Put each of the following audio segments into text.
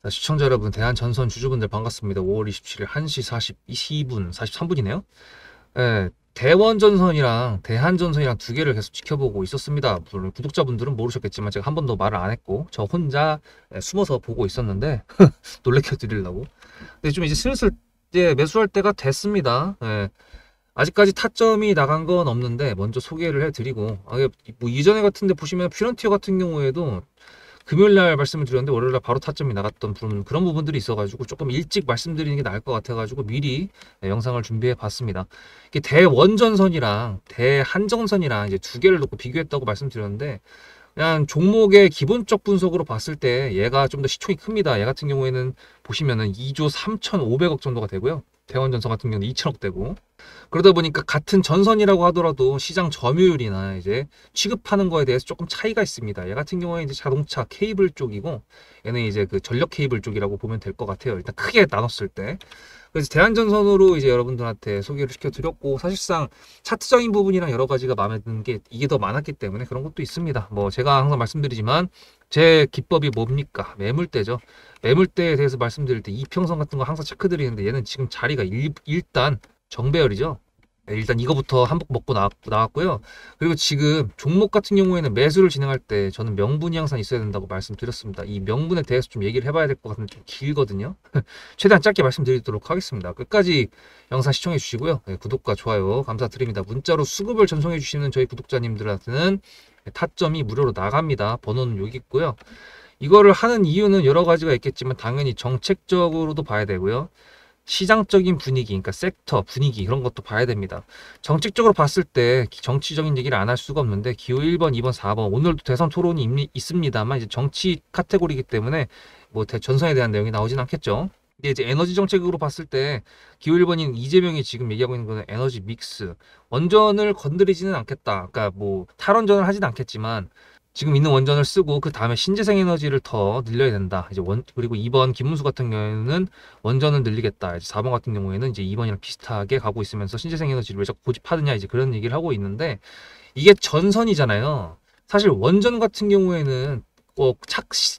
시청자 여러분, 대한전선 주주분들 반갑습니다. 5월 27일 1시 42분, 43분이네요. 예, 대원전선이랑 대한전선이랑 두 개를 계속 지켜보고 있었습니다. 물론 구독자분들은 모르셨겠지만 제가 한 번도 말을 안 했고 저 혼자 숨어서 보고 있었는데 놀래켜 드리려고. 근데 좀 이제 슬슬 이제 매수할 때가 됐습니다. 예, 아직까지 타점이 나간 건 없는데 먼저 소개를 해드리고, 뭐 이전에 같은데 보시면 퓨런티어 같은 경우에도 금요일날 말씀을 드렸는데 월요일날 바로 타점이 나갔던 그런 부분들이 있어가지고 조금 일찍 말씀드리는 게 나을 것 같아가지고 미리 영상을 준비해 봤습니다. 이게 대원전선이랑 대한전선이랑 이제 두 개를 놓고 비교했다고 말씀드렸는데, 그냥 종목의 기본적 분석으로 봤을 때 얘가 좀 더 시총이 큽니다. 얘 같은 경우에는 보시면은 2조 3,500억 정도가 되고요. 대원전선 같은 경우는 2천억 되고, 그러다 보니까 같은 전선이라고 하더라도 시장 점유율이나 이제 취급하는 거에 대해서 조금 차이가 있습니다. 얘 같은 경우에 이제 자동차 케이블 쪽이고, 얘는 이제 그 전력 케이블 쪽이라고 보면 될 것 같아요. 일단 크게 나눴을 때. 그래서 대한전선으로 이제 여러분들한테 소개를 시켜드렸고, 사실상 차트적인 부분이랑 여러 가지가 마음에 드는 게 이게 더 많았기 때문에 그런 것도 있습니다. 뭐 제가 항상 말씀드리지만 제 기법이 뭡니까? 매물대죠. 매물대에 대해서 말씀드릴 때 이평선 같은 거 항상 체크드리는데, 얘는 지금 자리가 일단 정배열이죠. 네, 일단 이거부터 한복 먹고 나왔고요. 그리고 지금 종목 같은 경우에는 매수를 진행할 때 저는 명분이 항상 있어야 된다고 말씀드렸습니다. 이 명분에 대해서 좀 얘기를 해봐야 될 것 같은데 좀 길거든요. 최대한 짧게 말씀드리도록 하겠습니다. 끝까지 영상 시청해 주시고요. 네, 구독과 좋아요 감사드립니다. 문자로 수급을 전송해 주시는 저희 구독자님들한테는 타점이 무료로 나갑니다. 번호는 여기 있고요. 이거를 하는 이유는 여러 가지가 있겠지만 당연히 정책적으로도 봐야 되고요. 시장적인 분위기, 그러니까 섹터 분위기, 그런 것도 봐야 됩니다. 정책적으로 봤을 때 정치적인 얘기를 안 할 수가 없는데, 기호 1번, 2번, 4번 오늘도 대선 토론이 있습니다만 이제 정치 카테고리이기 때문에 뭐 전선에 대한 내용이 나오진 않겠죠. 근데 이제 에너지 정책으로 봤을 때 기호 1번인 이재명이 지금 얘기하고 있는 거는 에너지 믹스, 원전을 건드리지는 않겠다. 그러니까 뭐 탈원전을 하진 않겠지만 지금 있는 원전을 쓰고 그 다음에 신재생 에너지를 더 늘려야 된다. 이제 그리고 2번 김문수 같은 경우에는 원전을 늘리겠다. 이제 4번 같은 경우에는 이제 2번이랑 비슷하게 가고 있으면서 신재생 에너지를 왜 자꾸 고집하느냐, 이제 그런 얘기를 하고 있는데, 이게 전선이잖아요. 사실 원전 같은 경우에는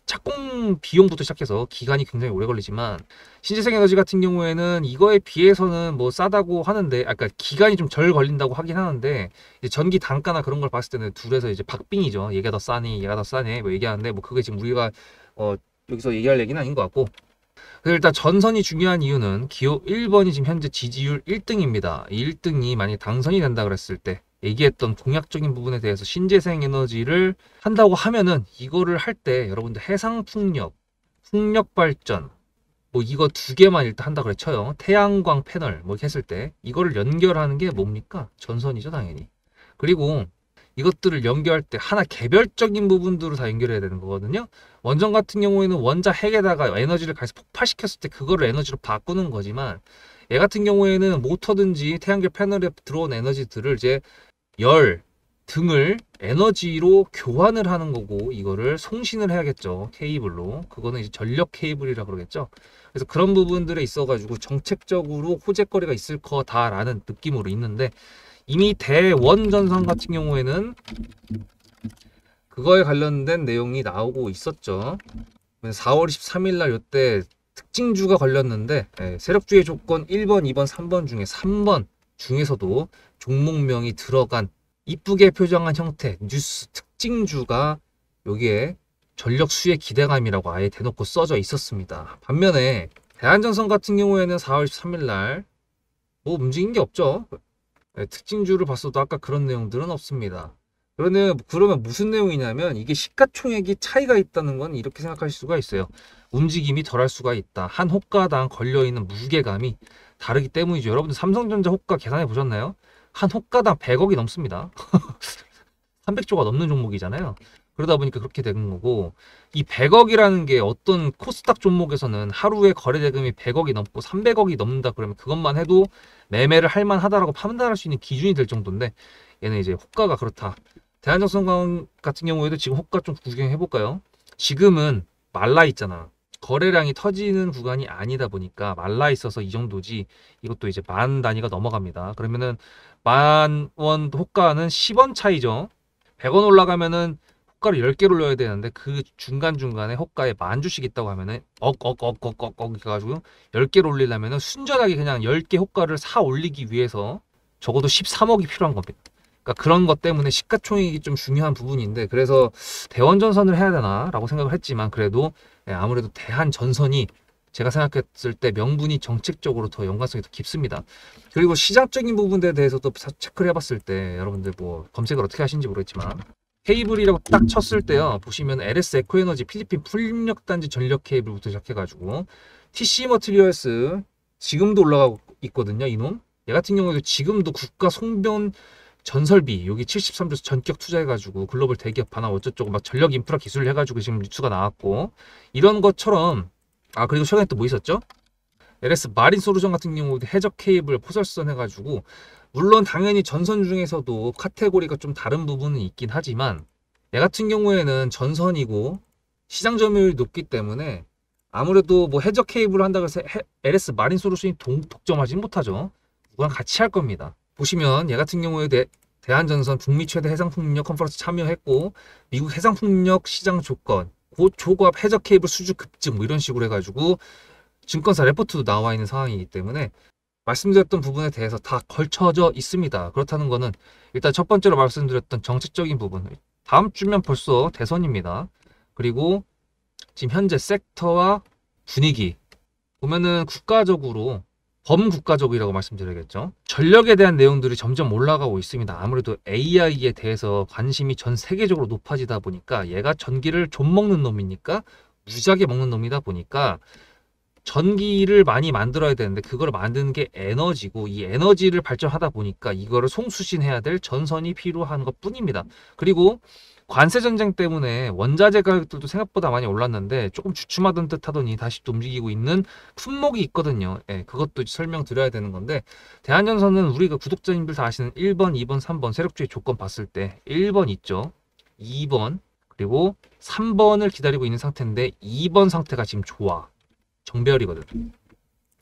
착공 비용부터 시작해서 기간이 굉장히 오래 걸리지만, 신재생 에너지 같은 경우에는 이거에 비해서는 뭐 싸다고 하는데, 아까 기간이 좀 덜 걸린다고 하긴 하는데, 이제 전기 단가나 그런 걸 봤을 때는 둘에서 이제 박빙이죠. 얘가 더 싸니 얘가 더 싸네 뭐 얘기하는데, 뭐 그게 지금 우리가 여기서 얘기할 얘기는 아닌 것 같고. 그래서 일단 전선이 중요한 이유는 기호 1번이 지금 현재 지지율 1등입니다. 이 1등이 만약에 당선이 된다 그랬을 때 얘기했던 공약적인 부분에 대해서 신재생 에너지를 한다고 하면은, 이거를 할 때 여러분들 해상풍력, 풍력발전, 뭐 이거 두 개만 일단 한다 그래 쳐요. 태양광 패널 뭐 이렇게 했을 때 이거를 연결하는 게 뭡니까? 전선이죠, 당연히. 그리고 이것들을 연결할 때 하나 개별적인 부분들로 다 연결해야 되는 거거든요. 원전 같은 경우에는 원자 핵에다가 에너지를 가해서 폭발시켰을 때 그거를 에너지로 바꾸는 거지만, 얘 같은 경우에는 모터든지 태양광 패널에 들어온 에너지들을 이제 열 등을 에너지로 교환을 하는 거고, 이거를 송신을 해야겠죠. 케이블로. 그거는 이제 전력 케이블이라 그러겠죠. 그래서 그런 부분들에 있어가지고 정책적으로 호재거리가 있을 거다라는 느낌으로 있는데, 이미 대원전선 같은 경우에는 그거에 관련된 내용이 나오고 있었죠. 4월 23일 날 이때 특징주가 걸렸는데, 세력주의 조건 1번, 2번, 3번 중에 3번 중에서도 종목명이 들어간 이쁘게 표정한 형태 뉴스 특징주가 여기에 전력 수혜 기대감이라고 아예 대놓고 써져 있었습니다. 반면에 대한전선 같은 경우에는 4월 23일 날 뭐 움직인 게 없죠. 특징주를 봤어도 아까 그런 내용들은 없습니다. 그러면 무슨 내용이냐면, 이게 시가총액이 차이가 있다는 건 이렇게 생각하실 수가 있어요. 움직임이 덜할 수가 있다. 한 호가당 걸려있는 무게감이 다르기 때문이죠. 여러분들 삼성전자 호가 계산해 보셨나요? 한 호가당 100억이 넘습니다. 300조가 넘는 종목이잖아요. 그러다 보니까 그렇게 되는 거고, 이 100억이라는 게 어떤 코스닥 종목에서는 하루에 거래 대금이 100억이 넘고 300억이 넘는다 그러면 그것만 해도 매매를 할 만하다라고 판단할 수 있는 기준이 될 정도인데, 얘는 이제 호가가 그렇다. 대한전선 같은 경우에도 지금 호가 좀 구경해 볼까요? 지금은 말라 있잖아. 거래량이 터지는 구간이 아니다 보니까 말라 있어서 이 정도지, 이것도 이제 만 단위가 넘어갑니다. 그러면은 10,000원 호가는 10원 차이죠. 100원 올라가면은 호가를 10개를 올려야 되는데 그 중간중간에 호가에 10,000주씩 있다고 하면은 해가지고 10개를 올리려면은 순전하게 그냥 10개 호가를 사 올리기 위해서 적어도 13억이 필요한 겁니다. 그러니까 그런 것 때문에 시가총액이 좀 중요한 부분인데, 그래서 대원전선을 해야 되나라고 생각을 했지만, 그래도 아무래도 대한전선이 제가 생각했을 때 명분이 정책적으로 더 연관성이 더 깊습니다. 그리고 시장적인 부분에 대해서도 체크를 해봤을 때, 여러분들 뭐 검색을 어떻게 하시는지 모르겠지만 케이블이라고 딱 쳤을 때요, 보시면 LS 에코에너지 필리핀 풍력단지 전력 케이블부터 시작해가지고 TC 머티리얼스 지금도 올라가고 있거든요. 이놈 얘 같은 경우에도 지금도 국가 송변 전설비 여기 73조 전격 투자해가지고 글로벌 대기업 반환 어쩌고 막 전력 인프라 기술을 해가지고 지금 뉴스가 나왔고, 이런 것처럼. 그리고 최근에 또 뭐 있었죠? LS 마린 솔루션 같은 경우도 해적 케이블 포설선 해가지고, 물론 당연히 전선 중에서도 카테고리가 좀 다른 부분은 있긴 하지만 얘 같은 경우에는 전선이고 시장 점유율이 높기 때문에 아무래도 뭐 해적 케이블을 한다고 해서 LS 마린 솔루션이 독점하지는 못하죠. 누구랑 같이 할 겁니다. 보시면 얘 같은 경우에 대한전선 북미 최대 해상풍력 컨퍼런스 참여했고, 미국 해상풍력 시장 조건, 고조고압 해적 케이블 수주 급증 뭐 이런 식으로 해가지고 증권사 레포트도 나와 있는 상황이기 때문에 말씀드렸던 부분에 대해서 다 걸쳐져 있습니다. 그렇다는 거는 일단 첫 번째로 말씀드렸던 정책적인 부분, 다음 주면 벌써 대선입니다. 그리고 지금 현재 섹터와 분위기 보면은 국가적으로 범국가적이라고 말씀드려야겠죠. 전력에 대한 내용들이 점점 올라가고 있습니다. 아무래도 AI에 대해서 관심이 전 세계적으로 높아지다 보니까 얘가 전기를 좀 먹는 놈이니까 무지하게 먹는 놈이다 보니까 전기를 많이 만들어야 되는데 그거를 만드는 게 에너지고, 이 에너지를 발전하다 보니까 이거를 송수신해야 될 전선이 필요한 것 뿐입니다. 그리고 관세 전쟁 때문에 원자재 가격들도 생각보다 많이 올랐는데 조금 주춤하던 듯 하더니 다시 또 움직이고 있는 품목이 있거든요. 그것도 설명드려야 되는 건데, 대한전선은 우리가 구독자님들 다 아시는 1번, 2번, 3번 세력주의 조건 봤을 때 1번 있죠. 2번 그리고 3번을 기다리고 있는 상태인데 2번 상태가 지금 좋아. 정배열이거든.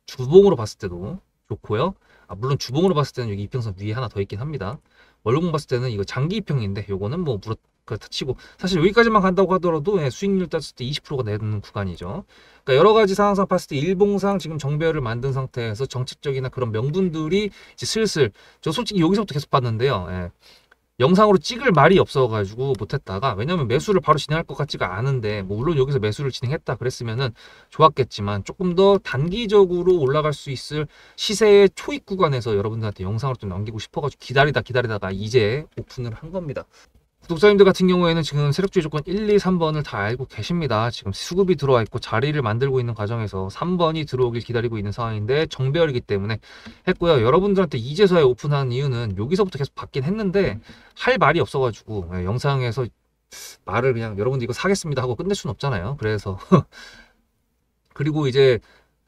주봉으로 봤을 때도 좋고요. 물론 주봉으로 봤을 때는 여기 이평선 위에 하나 더 있긴 합니다. 월봉 봤을 때는 이거 장기 이평인데 요거는 뭐 그렇다 치고, 사실 여기까지만 간다고 하더라도 수익률 땄을 때 20%가 내는 구간이죠. 그러니까 여러 가지 상황상 봤을 때 일봉상 지금 정배열을 만든 상태에서 정책적이나 그런 명분들이 이제 슬슬, 저 솔직히 여기서부터 계속 봤는데요. 영상으로 찍을 말이 없어가지고 못했다가, 왜냐면 매수를 바로 진행할 것 같지가 않은데, 뭐 물론 여기서 매수를 진행했다 그랬으면은 좋았겠지만 조금 더 단기적으로 올라갈 수 있을 시세의 초입 구간에서 여러분들한테 영상을 좀 남기고 싶어가지고 기다리다가 이제 오픈을 한 겁니다. 구독자님들 같은 경우에는 지금 세력주의 조건 1, 2, 3번을 다 알고 계십니다. 지금 수급이 들어와 있고 자리를 만들고 있는 과정에서 3번이 들어오길 기다리고 있는 상황인데 정배열이기 때문에 했고요. 여러분들한테 이제서야 오픈한 이유는 여기서부터 계속 받긴 했는데 할 말이 없어가지고 영상에서 말을 그냥 여러분들 이거 사겠습니다 하고 끝낼 수는 없잖아요. 그래서 그리고 이제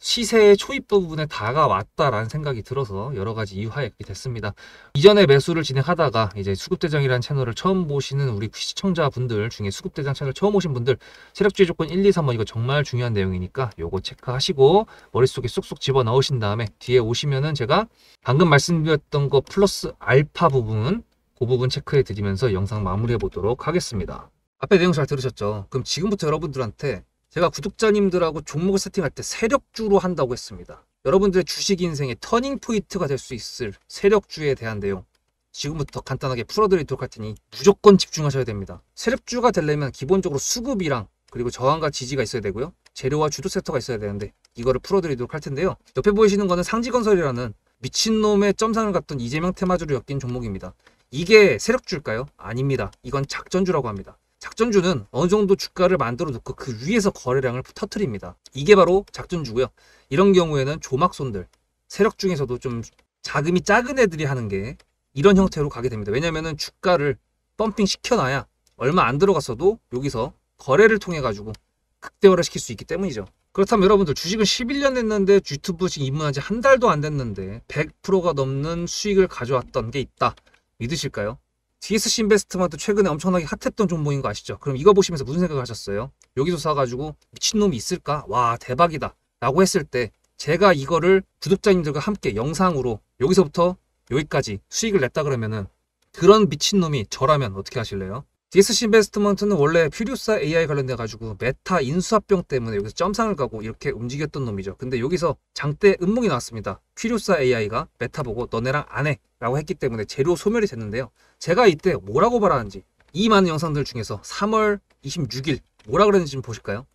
시세의 초입 부분에 다가왔다라는 생각이 들어서 여러 가지 이유하에 이렇게 됐습니다. 이전에 매수를 진행하다가 이제 수급대장이라는 채널을 처음 보시는 우리 시청자분들 중에 수급대장 채널 처음 오신 분들, 세력주의 조건 1, 2, 3번 이거 정말 중요한 내용이니까 요거 체크하시고 머릿속에 쏙쏙 집어넣으신 다음에 뒤에 오시면은 제가 방금 말씀드렸던 거 플러스 알파 부분, 그 부분 체크해 드리면서 영상 마무리해 보도록 하겠습니다. 앞에 내용 잘 들으셨죠? 그럼 지금부터 여러분들한테 제가 구독자님들하고 종목을 세팅할 때 세력주로 한다고 했습니다. 여러분들의 주식 인생의 터닝 포인트가 될 수 있을 세력주에 대한 내용 지금부터 간단하게 풀어드리도록 할 테니 무조건 집중하셔야 됩니다. 세력주가 되려면 기본적으로 수급이랑 그리고 저항과 지지가 있어야 되고요. 재료와 주도 섹터가 있어야 되는데 이거를 풀어드리도록 할 텐데요. 옆에 보이시는 거는 상지건설이라는 미친놈의 점상을 갖던 이재명 테마주를 엮인 종목입니다. 이게 세력주일까요? 아닙니다. 이건 작전주라고 합니다. 작전주는 어느 정도 주가를 만들어 놓고 그 위에서 거래량을 터트립니다. 이게 바로 작전주고요. 이런 경우에는 조막손들, 세력 중에서도 좀 자금이 작은 애들이 하는 게 이런 형태로 가게 됩니다. 왜냐면은 주가를 펌핑 시켜놔야 얼마 안 들어갔어도 여기서 거래를 통해 가지고 극대화를 시킬 수 있기 때문이죠. 그렇다면 여러분들 주식을 11년 했는데 유튜브 지금 입문한 지 한 달도 안 됐는데 100%가 넘는 수익을 가져왔던 게 있다. 믿으실까요? DSC 인베스트먼트 최근에 엄청나게 핫했던 종목인 거 아시죠? 그럼 이거 보시면서 무슨 생각을 하셨어요? 여기서 사가지고 미친놈이 있을까? 와 대박이다 라고 했을 때 제가 이거를 구독자님들과 함께 영상으로 여기서부터 여기까지 수익을 냈다 그러면은 그런 미친놈이 저라면 어떻게 하실래요? DSC 인베스트먼트는 원래 퓨리오사 AI 관련돼 가지고 메타 인수합병 때문에 여기서 점상을 가고 이렇게 움직였던 놈이죠. 근데 여기서 장대 음봉이 나왔습니다. 퓨리오사 AI가 메타 보고 너네랑 안 해 라고 했기 때문에 재료 소멸이 됐는데요. 제가 이때 뭐라고 말하는지 이 많은 영상들 중에서 3월 26일 뭐라 그랬는지 좀 보실까요?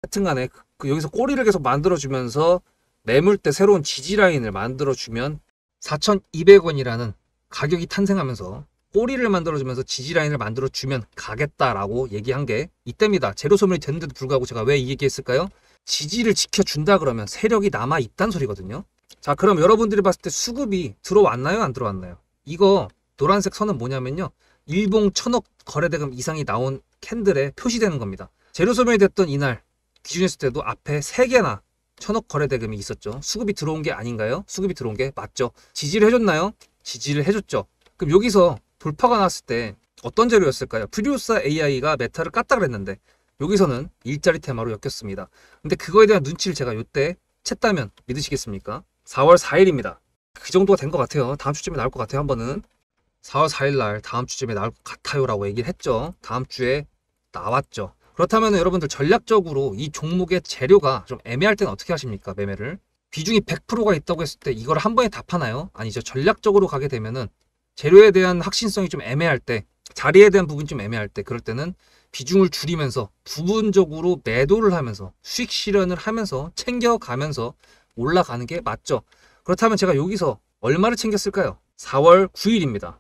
하여튼간에 여기서 꼬리를 계속 만들어주면서 매물대 새로운 지지라인을 만들어주면 4,200원이라는 가격이 탄생하면서 꼬리를 만들어주면서 지지라인을 만들어주면 가겠다라고 얘기한 게 이때입니다. 재료 소멸이 됐는데도 불구하고 제가 왜 이 얘기했을까요? 지지를 지켜준다 그러면 세력이 남아있단 소리거든요. 자, 그럼 여러분들이 봤을 때 수급이 들어왔나요? 안 들어왔나요? 이거 노란색 선은 뭐냐면요. 일봉 1,000억 거래대금 이상이 나온 캔들에 표시되는 겁니다. 재료 소멸이 됐던 이날 기준했을 때도 앞에 3개나 1,000억 거래대금이 있었죠. 수급이 들어온 게 아닌가요? 수급이 들어온 게 맞죠. 지지를 해줬나요? 지지를 해줬죠. 그럼 여기서 돌파가 났을 때 어떤 재료였을까요? 퓨리오사 AI가 메타를 깠다 그랬는데 여기서는 일자리 테마로 엮였습니다. 근데 그거에 대한 눈치를 제가 이때 챘다면 믿으시겠습니까? 4월 4일입니다. 그 정도가 된 것 같아요. 다음 주쯤에 나올 것 같아요. 한 번은 4월 4일 날 다음 주쯤에 나올 것 같아요 라고 얘기를 했죠. 다음 주에 나왔죠. 그렇다면 여러분들 전략적으로 이 종목의 재료가 좀 애매할 때는 어떻게 하십니까? 매매를 비중이 100%가 있다고 했을 때 이걸 한 번에 다 파나요? 아니죠. 전략적으로 가게 되면은 재료에 대한 확신성이 좀 애매할 때, 자리에 대한 부분이 좀 애매할 때, 그럴 때는 비중을 줄이면서 부분적으로 매도를 하면서 수익 실현을 하면서 챙겨가면서 올라가는 게 맞죠. 그렇다면 제가 여기서 얼마를 챙겼을까요? 4월 9일입니다.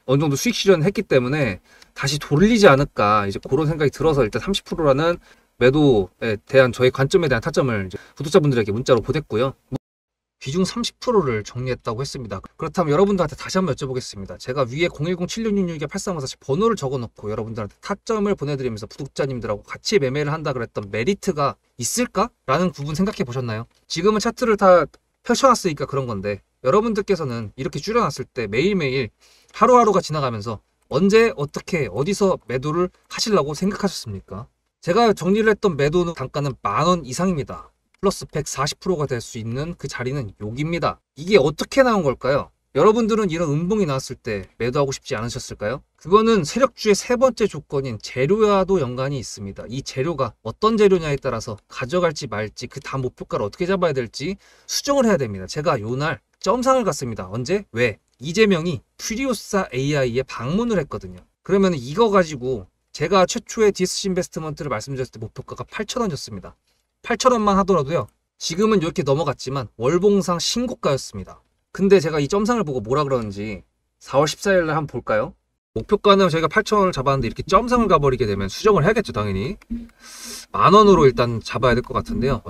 어느 정도 수익 실현을 했기 때문에 다시 돌리지 않을까 이제 그런 생각이 들어서 일단 30%라는 매도에 대한 저의 관점에 대한 타점을 이제 구독자분들에게 문자로 보냈고요. 비중 30%를 정리했다고 했습니다. 그렇다면 여러분들한테 다시 한번 여쭤보겠습니다. 제가 위에 010-7666-8354 번호를 적어놓고 여러분들한테 타점을 보내드리면서 구독자님들하고 같이 매매를 한다 그랬던 메리트가 있을까? 라는 부분 생각해 보셨나요? 지금은 차트를 다 펼쳐놨으니까 그런 건데 여러분들께서는 이렇게 줄여놨을 때 매일매일 하루하루가 지나가면서 언제 어떻게 어디서 매도를 하시려고 생각하셨습니까? 제가 정리를 했던 매도 단가는 10,000원 이상입니다. 플러스 140%가 될 수 있는 그 자리는 여기입니다. 이게 어떻게 나온 걸까요? 여러분들은 이런 음봉이 나왔을 때 매도하고 싶지 않으셨을까요? 그거는 세력주의 세 번째 조건인 재료와도 연관이 있습니다. 이 재료가 어떤 재료냐에 따라서 가져갈지 말지 그 다음 목표가를 어떻게 잡아야 될지 수정을 해야 됩니다. 제가 요날 점상을 갔습니다. 언제? 왜? 이재명이 퓨리오사 AI에 방문을 했거든요. 그러면 이거 가지고 제가 최초에 DSC 인베스트먼트를 말씀드렸을 때 목표가가 8,000원이었습니다. 8,000원만 하더라도요. 지금은 이렇게 넘어갔지만 월봉상 신고가였습니다. 근데 제가 이 점상을 보고 뭐라 그러는지 4월 14일 날 한번 볼까요? 목표가는 저희가 8,000원을 잡았는데 이렇게 점상을 가버리게 되면 수정을 해야겠죠, 당연히. 10,000원으로 일단 잡아야 될 것 같은데요.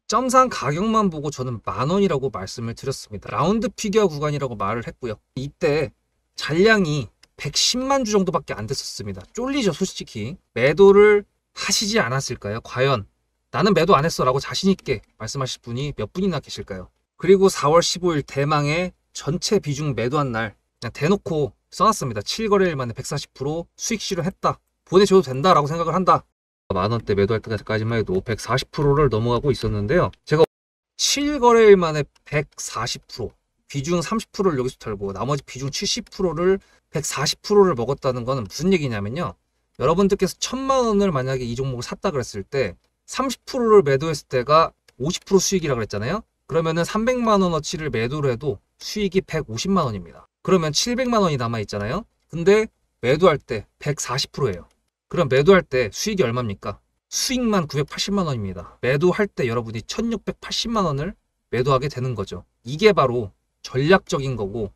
점상 가격만 보고 저는 10,000원이라고 말씀을 드렸습니다. 라운드 피겨 구간이라고 말을 했고요. 이때 잔량이 110만 주 정도밖에 안 됐었습니다. 쫄리죠, 솔직히. 매도를 하시지 않았을까요? 과연 나는 매도 안 했어 라고 자신있게 말씀하실 분이 몇 분이나 계실까요? 그리고 4월 15일 대망의 전체 비중 매도한 날 그냥 대놓고 써놨습니다. 7거래일 만에 140% 수익 실현했다. 보내줘도 된다라고 생각을 한다. 만원대 매도할 때까지만 해도 140%를 넘어가고 있었는데요. 제가 7거래일 만에 140% 비중 30%를 여기서 털고 나머지 비중 70%를 140%를 먹었다는 거는 무슨 얘기냐면요. 여러분들께서 1,000만 원을 만약에 이 종목을 샀다 그랬을 때 30%를 매도했을 때가 50% 수익이라고 그랬잖아요. 그러면은 300만 원어치를 매도를 해도 수익이 150만 원입니다. 그러면 700만 원이 남아있잖아요. 근데 매도할 때 140%예요. 그럼 매도할 때 수익이 얼마입니까? 수익만 980만 원입니다. 매도할 때 여러분이 1680만 원을 매도하게 되는 거죠. 이게 바로 전략적인 거고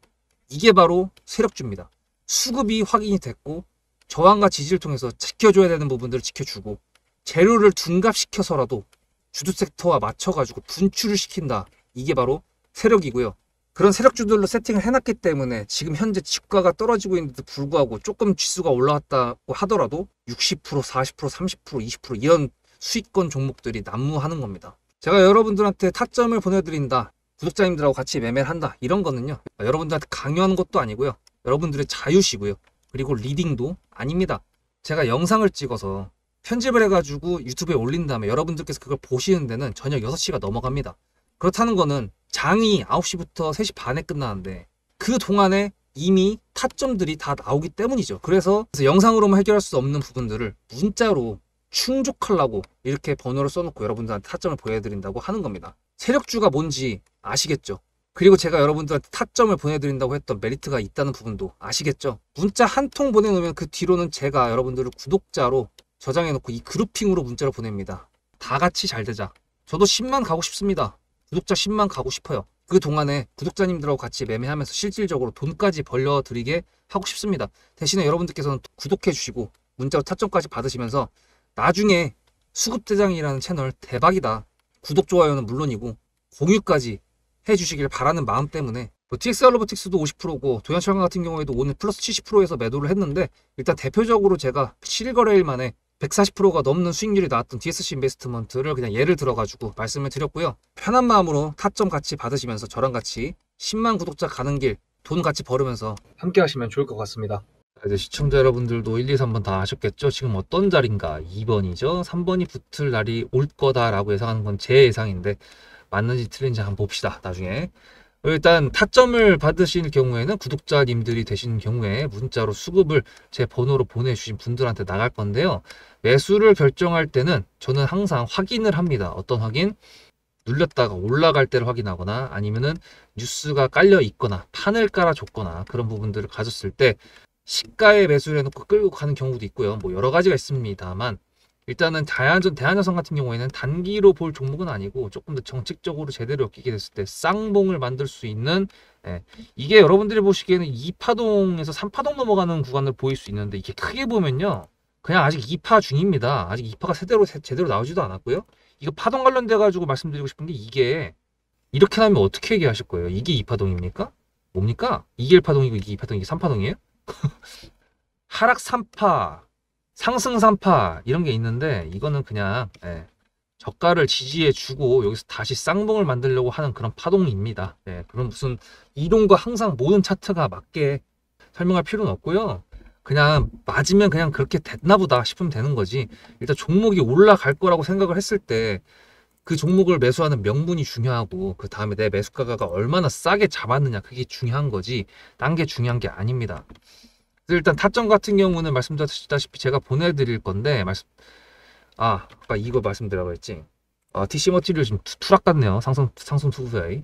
이게 바로 세력주입니다. 수급이 확인이 됐고 저항과 지지를 통해서 지켜줘야 되는 부분들을 지켜주고 재료를 둔갑시켜서라도 주도 섹터와 맞춰가지고 분출을 시킨다. 이게 바로 세력이고요. 그런 세력주들로 세팅을 해놨기 때문에 지금 현재 주가가 떨어지고 있는데도 불구하고 조금 지수가 올라왔다고 하더라도 60%, 40%, 30%, 20% 이런 수익권 종목들이 난무하는 겁니다. 제가 여러분들한테 타점을 보내드린다. 구독자님들하고 같이 매매를 한다. 이런 거는요. 여러분들한테 강요하는 것도 아니고요. 여러분들의 자유시고요. 그리고 리딩도 아닙니다. 제가 영상을 찍어서 편집을 해가지고 유튜브에 올린 다음에 여러분들께서 그걸 보시는 데는 저녁 6시가 넘어갑니다. 그렇다는 거는 장이 9시부터 3시 반에 끝나는데 그 동안에 이미 타점들이 다 나오기 때문이죠. 그래서 영상으로만 해결할 수 없는 부분들을 문자로 충족하려고 이렇게 번호를 써놓고 여러분들한테 타점을 보여드린다고 하는 겁니다. 세력주가 뭔지 아시겠죠? 그리고 제가 여러분들한테 타점을 보내드린다고 했던 메리트가 있다는 부분도 아시겠죠? 문자 한 통 보내놓으면 그 뒤로는 제가 여러분들을 구독자로 저장해놓고 이 그룹핑으로 문자를 보냅니다. 다 같이 잘 되자. 저도 10만 가고 싶습니다. 구독자 10만 가고 싶어요. 그 동안에 구독자님들하고 같이 매매하면서 실질적으로 돈까지 벌려드리게 하고 싶습니다. 대신에 여러분들께서는 구독해주시고 문자로 타점까지 받으시면서 나중에 수급대장이라는 채널 대박이다. 구독, 좋아요는 물론이고 공유까지 해주시길 바라는 마음 때문에 TXR 로보틱스도 50%고 도연철강 같은 경우에도 오늘 플러스 70%에서 매도를 했는데 일단 대표적으로 제가 7거래일 만에 140%가 넘는 수익률이 나왔던 DSC 인베스트먼트를 그냥 예를 들어가지고 말씀을 드렸고요. 편한 마음으로 타점 같이 받으시면서 저랑 같이 10만 구독자 가는 길 돈 같이 벌으면서 함께 하시면 좋을 것 같습니다. 이제 시청자 여러분들도 1, 2, 3번 다 아셨겠죠? 지금 어떤 자리인가? 2번이죠. 3번이 붙을 날이 올 거다라고 예상하는 건 제 예상인데 맞는지 틀린지 한번 봅시다. 나중에. 일단 타점을 받으실 경우에는 구독자님들이 되신 경우에 문자로 수급을 제 번호로 보내주신 분들한테 나갈 건데요. 매수를 결정할 때는 저는 항상 확인을 합니다. 어떤 확인? 눌렸다가 올라갈 때를 확인하거나 아니면은 뉴스가 깔려 있거나 판을 깔아줬거나 그런 부분들을 가졌을 때 시가에 매수를 해놓고 끌고 가는 경우도 있고요. 뭐 여러 가지가 있습니다만 일단은 대한전선 같은 경우에는 단기로 볼 종목은 아니고 조금 더 정책적으로 제대로 엮이게 됐을 때 쌍봉을 만들 수 있는 이게 여러분들이 보시기에는 2파동에서 3파동 넘어가는 구간을 보일 수 있는데 이게 크게 보면요. 그냥 아직 2파 중입니다. 아직 2파가 제대로 나오지도 않았고요. 이거 파동 관련돼 가지고 말씀드리고 싶은 게 이게 이렇게 나면 어떻게 얘기하실 거예요? 이게 2파동입니까? 뭡니까? 이게 1파동이고 이게 2파동, 이게 3파동이에요? 하락 3파, 상승 3파 이런 게 있는데 이거는 그냥 저가를 지지해 주고 여기서 다시 쌍봉을 만들려고 하는 그런 파동입니다. 그런 무슨 이동과 항상 모든 차트가 맞게 설명할 필요는 없고요. 그냥 맞으면 그냥 그렇게 됐나 보다 싶으면 되는 거지. 일단 종목이 올라갈 거라고 생각을 했을 때 그 종목을 매수하는 명분이 중요하고 그 다음에 내 매수가가 얼마나 싸게 잡았느냐 그게 중요한 거지 딴 게 중요한 게 아닙니다. 일단 타점 같은 경우는 말씀드렸다시피 제가 보내드릴 건데 아까 이거 말씀드리라고 했지. TC 머티리얼 지금 투락 같네요. 상승 투구에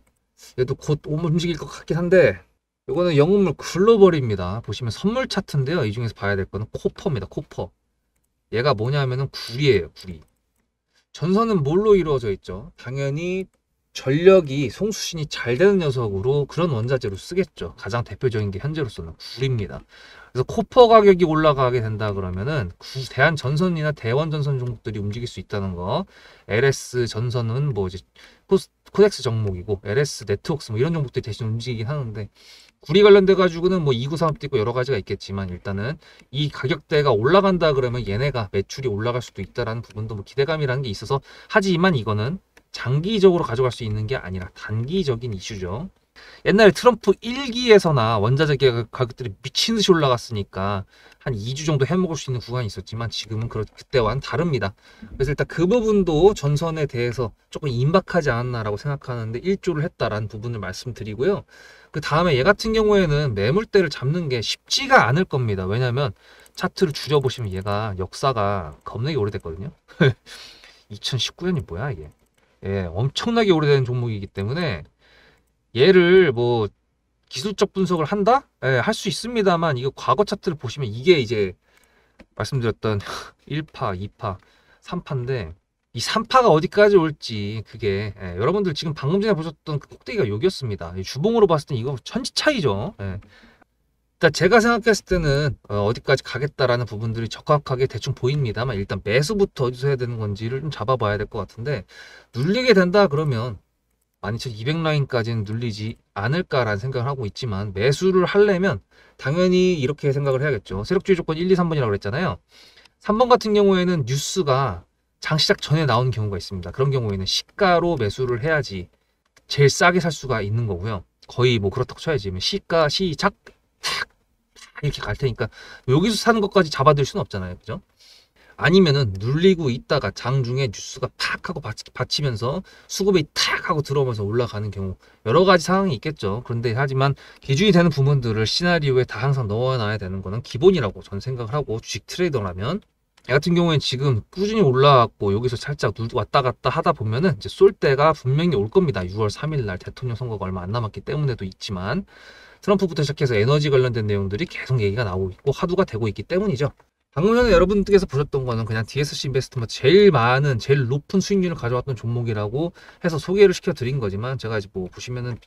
얘도 곧 움직일 것 같긴 한데 이거는 영웅물 글로벌입니다. 보시면 선물 차트인데요. 이 중에서 봐야 될 거는 코퍼입니다. 코퍼. 얘가 뭐냐면은 구리예요. 구리. 전선은 뭘로 이루어져 있죠? 당연히 전력이 송수신이 잘 되는 녀석으로 그런 원자재로 쓰겠죠. 가장 대표적인 게 현재로서는 구리입니다. 그래서 코퍼 가격이 올라가게 된다 그러면은 대한전선이나 대원전선 종목들이 움직일 수 있다는 거. LS 전선은 뭐 이제 코덱스 종목이고 LS 네트워크스 뭐 이런 종목들이 대신 움직이긴 하는데 구리 관련돼 가지고는 뭐 2구 사업도 있고 여러 가지가 있겠지만 일단은 이 가격대가 올라간다 그러면 얘네가 매출이 올라갈 수도 있다라는 부분도 뭐 기대감이라는 게 있어서 하지만 이거는 장기적으로 가져갈 수 있는 게 아니라 단기적인 이슈죠. 옛날에 트럼프 1기에서나 원자재 가격들이 미친 듯이 올라갔으니까 한 2주 정도 해먹을 수 있는 구간이 있었지만 지금은 그때와는 다릅니다. 그래서 일단 그 부분도 전선에 대해서 조금 임박하지 않았나라고 생각하는데 1조를 했다라는 부분을 말씀드리고요. 그 다음에 얘 같은 경우에는 매물대를 잡는 게 쉽지가 않을 겁니다. 왜냐하면 차트를 줄여보시면 얘가 역사가 겁나게 오래됐거든요. 2019년이 뭐야 이게. 엄청나게 오래된 종목이기 때문에 얘를 뭐 기술적 분석을 한다? 할 수 있습니다만 이거 과거 차트를 보시면 이게 이제 말씀드렸던 1파, 2파, 3파인데 이 3파가 어디까지 올지 그게 여러분들 지금 방금 전에 보셨던 그 꼭대기가 여기였습니다. 주봉으로 봤을 땐 이거 천지 차이죠. 일단 제가 생각했을 때는 어디까지 가겠다라는 부분들이 적확하게 대충 보입니다만 일단 매수부터 어디서 해야 되는 건지를 좀 잡아봐야 될 것 같은데 눌리게 된다 그러면 12,200라인까지는 눌리지 않을까라는 생각을 하고 있지만 매수를 하려면 당연히 이렇게 생각을 해야겠죠. 세력주의 조건 1, 2, 3번이라고 그랬잖아요. 3번 같은 경우에는 뉴스가 장 시작 전에 나오는 경우가 있습니다. 그런 경우에는 시가로 매수를 해야지 제일 싸게 살 수가 있는 거고요. 거의 뭐 그렇다고 쳐야지. 시가 시작 탁 이렇게 갈 테니까 여기서 사는 것까지 잡아들 수는 없잖아요. 그죠? 아니면은 눌리고 있다가 장중에 뉴스가 팍 하고 받치면서 수급이 탁 하고 들어오면서 올라가는 경우 여러 가지 상황이 있겠죠. 그런데 하지만 기준이 되는 부분들을 시나리오에 다 항상 넣어놔야 되는 거는 기본이라고 저는 생각을 하고, 주식 트레이더라면 이 같은 경우에는 지금 꾸준히 올라왔고 여기서 살짝 왔다 갔다 하다 보면은 이제 쏠 때가 분명히 올 겁니다. 6월 3일 날 대통령 선거가 얼마 안 남았기 때문에도 있지만, 트럼프부터 시작해서 에너지 관련된 내용들이 계속 얘기가 나오고 있고 화두가 되고 있기 때문이죠. 방금 전에 여러분들께서 보셨던 거는 그냥 DSC 인베스트먼트 제일 많은, 제일 높은 수익률을 가져왔던 종목이라고 해서 소개를 시켜드린 거지만, 제가 이제 뭐 보시면은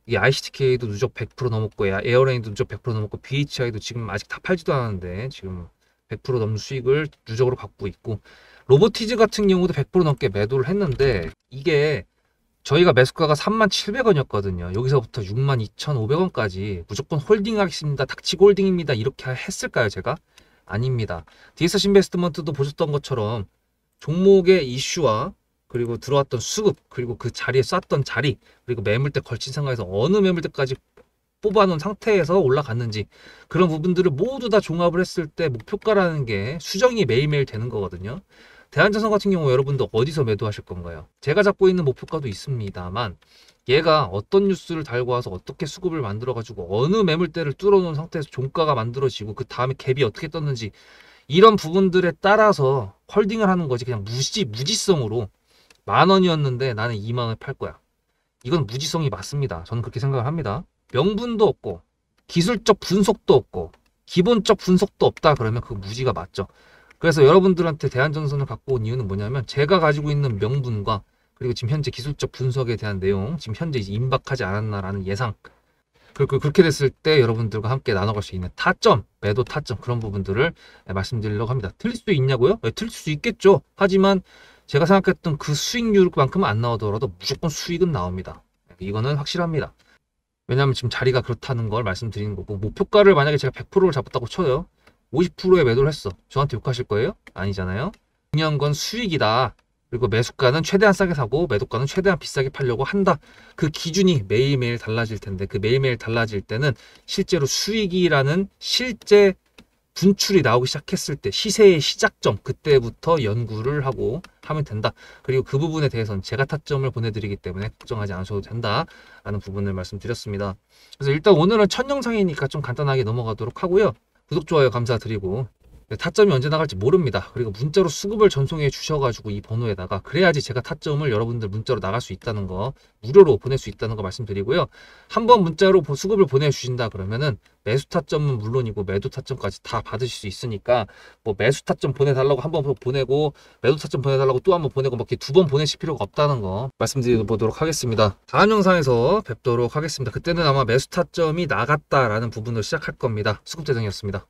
이 ICTK도 누적 100% 넘었고, 에어라인도 누적 100% 넘었고, BHI도 지금 아직 다 팔지도 않았는데 지금 100% 넘는 수익을 누적으로 갖고 있고, 로보티즈 같은 경우도 100% 넘게 매도를 했는데, 이게 저희가 매수가가 37,700원이었거든요. 여기서부터 62,500원까지 무조건 홀딩하겠습니다, 닥치고 홀딩입니다, 이렇게 했을까요 제가? 아닙니다. DSC 인베스트먼트도 보셨던 것처럼 종목의 이슈와 그리고 들어왔던 수급, 그리고 그 자리에 쐈던 자리, 그리고 매물대 걸친 상황에서 어느 매물대까지 뽑아놓은 상태에서 올라갔는지, 그런 부분들을 모두 다 종합을 했을 때 목표가라는 게 수정이 매일매일 되는 거거든요. 대한전선 같은 경우 여러분도 어디서 매도하실 건가요? 제가 잡고 있는 목표가도 있습니다만, 얘가 어떤 뉴스를 달고 와서 어떻게 수급을 만들어 가지고 어느 매물대를 뚫어놓은 상태에서 종가가 만들어지고 그 다음에 갭이 어떻게 떴는지, 이런 부분들에 따라서 홀딩을 하는 거지. 그냥 무지성으로 10,000원이었는데 나는 20,000원에 팔 거야, 이건 무지성이 맞습니다. 저는 그렇게 생각을 합니다. 명분도 없고 기술적 분석도 없고 기본적 분석도 없다 그러면 그 무지가 맞죠. 그래서 여러분들한테 대한전선을 갖고 온 이유는 뭐냐면, 제가 가지고 있는 명분과 그리고 지금 현재 기술적 분석에 대한 내용, 지금 현재 이제 임박하지 않았나라는 예상, 그리고 그렇게 됐을 때 여러분들과 함께 나눠갈 수 있는 타점, 매도 타점, 그런 부분들을 말씀드리려고 합니다. 틀릴 수 있냐고요? 네, 틀릴 수 있겠죠. 하지만 제가 생각했던 그 수익률만큼은 안 나오더라도 무조건 수익은 나옵니다. 이거는 확실합니다. 왜냐하면 지금 자리가 그렇다는 걸 말씀드리는 거고, 목표가를 만약에 제가 100%를 잡았다고 쳐요. 50%의 매도를 했어. 저한테 욕하실 거예요? 아니잖아요. 중요한 건 수익이다. 그리고 매수가는 최대한 싸게 사고 매도가는 최대한 비싸게 팔려고 한다. 그 기준이 매일매일 달라질 텐데, 그 매일매일 달라질 때는 실제로 수익이라는 실제 분출이 나오기 시작했을 때, 시세의 시작점, 그때부터 연구를 하고 하면 된다. 그리고 그 부분에 대해서는 제가 타점을 보내드리기 때문에 걱정하지 않으셔도 된다라는 부분을 말씀드렸습니다. 그래서 일단 오늘은 첫 영상이니까 좀 간단하게 넘어가도록 하고요. 구독, 좋아요 감사드리고, 타점이 언제 나갈지 모릅니다. 그리고 문자로 수급을 전송해 주셔가지고 이 번호에다가, 그래야지 제가 타점을 여러분들 문자로 나갈 수 있다는 거, 무료로 보낼 수 있다는 거 말씀드리고요. 한번 문자로 수급을 보내주신다 그러면은 매수 타점은 물론이고 매도 타점까지 다 받으실 수 있으니까, 뭐 매수 타점 보내달라고 한번 보내고 매도 타점 보내달라고 또 한번 보내고 막 이렇게 두 번 보내실 필요가 없다는 거 말씀드리도록 하겠습니다. 다음 영상에서 뵙도록 하겠습니다. 그때는 아마 매수 타점이 나갔다라는 부분으로 시작할 겁니다. 수급대장이었습니다.